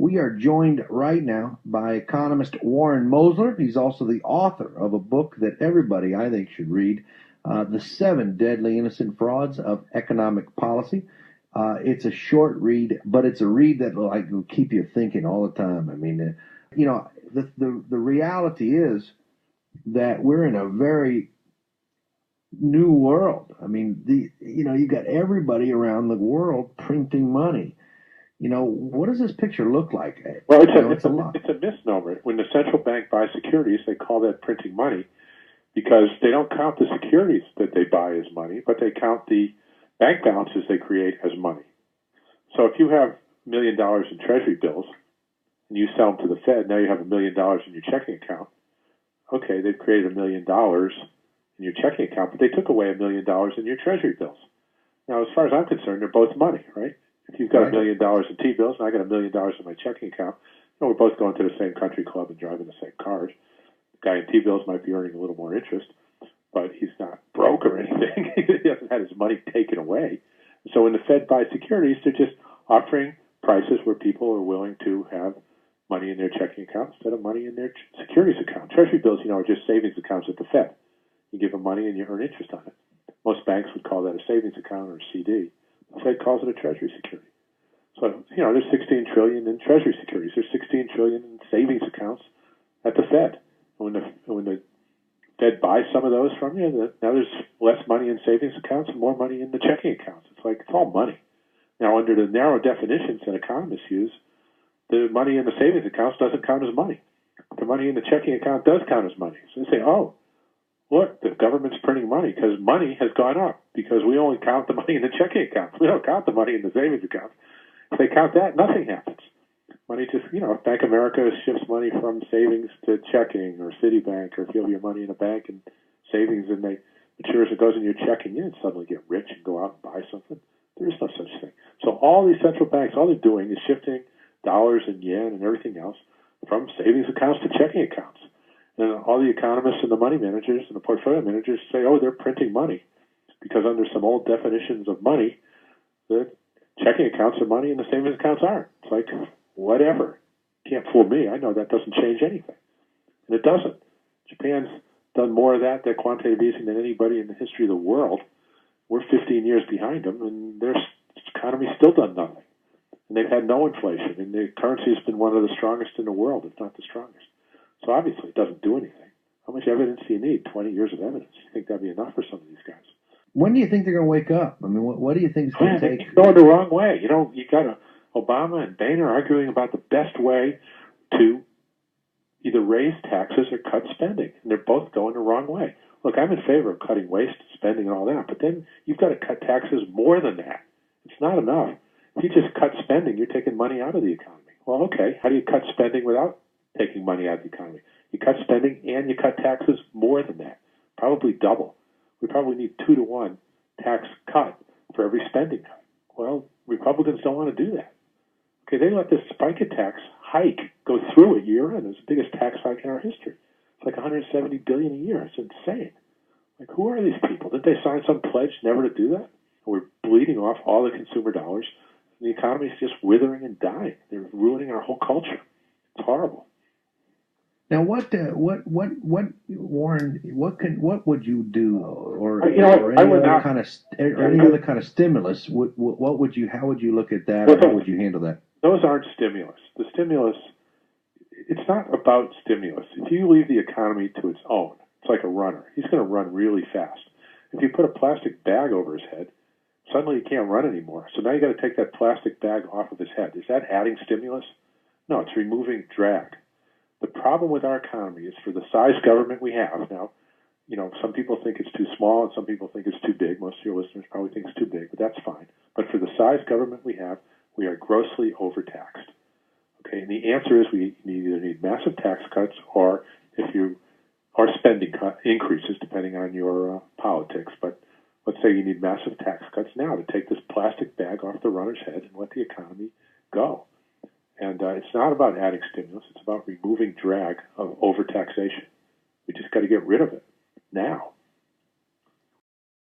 We are joined right now by economist Warren Mosler. He's also the author of a book that everybody, I think, should read, The Seven Deadly Innocent Frauds of Economic Policy. It's a short read, but it's a read that will keep you thinking all the time. I mean, the reality is that we're in a very new world. I mean, you got everybody around the world printing money. What does this picture look like? Well, it's a misnomer. When the central bank buys securities, they call that printing money because they don't count the securities that they buy as money, but they count the bank balances they create as money. So if you have $1 million in treasury bills and you sell them to the Fed, now you have $1 million in your checking account. Okay, they've created $1 million in your checking account, but they took away $1 million in your treasury bills. Now, as far as I'm concerned, they're both money, right? If you've got $1 million in T-bills and I got $1 million in my checking account, we're both going to the same country club and driving the same cars. The guy in T-bills might be earning a little more interest, but he's not broke or anything. He hasn't had his money taken away. So when the Fed buys securities, they're just offering prices where people are willing to have money in their checking account instead of money in their securities account. Treasury bills, are just savings accounts at the Fed. You give them money and you earn interest on it. Most banks would call that a savings account or a CD. The Fed calls it a Treasury security. So, there's $16 trillion in Treasury securities. There's $16 trillion in savings accounts at the Fed. When the Fed buys some of those from you, now there's less money in savings accounts and more money in the checking accounts. It's all money. Now, under the narrow definitions that economists use, the money in the savings accounts doesn't count as money. The money in the checking account does count as money. So they say, look, the government's printing money because money has gone up because we only count the money in the checking account. We don't count the money in the savings account. If they count that, nothing happens. Money just, if Bank of America shifts money from savings to checking or Citibank, or if you have your money in a bank and savings and they matures and goes in your checking, you didn't suddenly get rich and go out and buy something. There is no such thing. So all these central banks, all they're doing is shifting dollars and yen and everything else from savings accounts to checking accounts. And all the economists and the money managers and the portfolio managers say, they're printing money because under some old definitions of money, the checking accounts are money and the savings accounts aren't. It's like, whatever. Can't fool me. I know that doesn't change anything. And it doesn't. Japan's done more of that quantitative easing than anybody in the history of the world. We're 15 years behind them, and their economy's still done nothing. And they've had no inflation, and their currency has been one of the strongest in the world, if not the strongest. So obviously it doesn't do anything. How much evidence do you need? 20 years of evidence. You think that'd be enough for some of these guys? When do you think they're going to wake up? I mean, what do you think is going to take? They're going the wrong way. You got Obama and Boehner arguing about the best way to either raise taxes or cut spending, and they're both going the wrong way. Look, I'm in favor of cutting waste, spending, and all that, but then you've got to cut taxes more than that. It's not enough. If you just cut spending, you're taking money out of the economy. Well, okay, how do you cut spending without taking money out of the economy? You cut spending and you cut taxes more than that, probably double. We probably need 2-to-1 tax cut for every spending cut. Well, Republicans don't want to do that. Okay, they let this FICA tax hike go through a year in. It's the biggest tax hike in our history. It's like $170 billion a year. It's insane. Like, who are these people? Did they sign some pledge never to do that? We're bleeding off all the consumer dollars. And the economy is just withering and dying. They're ruining our whole culture. It's horrible. Now, Warren? What would you do, or any other kind of stimulus? What would you? How would you look at that, or how would you handle that? Those aren't stimulus. The stimulus, it's not about stimulus. If you leave the economy to its own, it's like a runner. He's going to run really fast. If you put a plastic bag over his head, suddenly he can't run anymore. So now you got to take that plastic bag off of his head. Is that adding stimulus? No, it's removing drag. The problem with our economy is for the size government we have now. Some people think it's too small and some people think it's too big. Most of your listeners probably think it's too big, but that's fine. But for the size government we have, we are grossly overtaxed. Okay, and the answer is we either need massive tax cuts or spending increases, depending on your politics. But let's say you need massive tax cuts now to take this plastic bag off the runner's head and let the economy go. And it's not about adding stimulus. It's about removing drag of overtaxation. We just got to get rid of it now.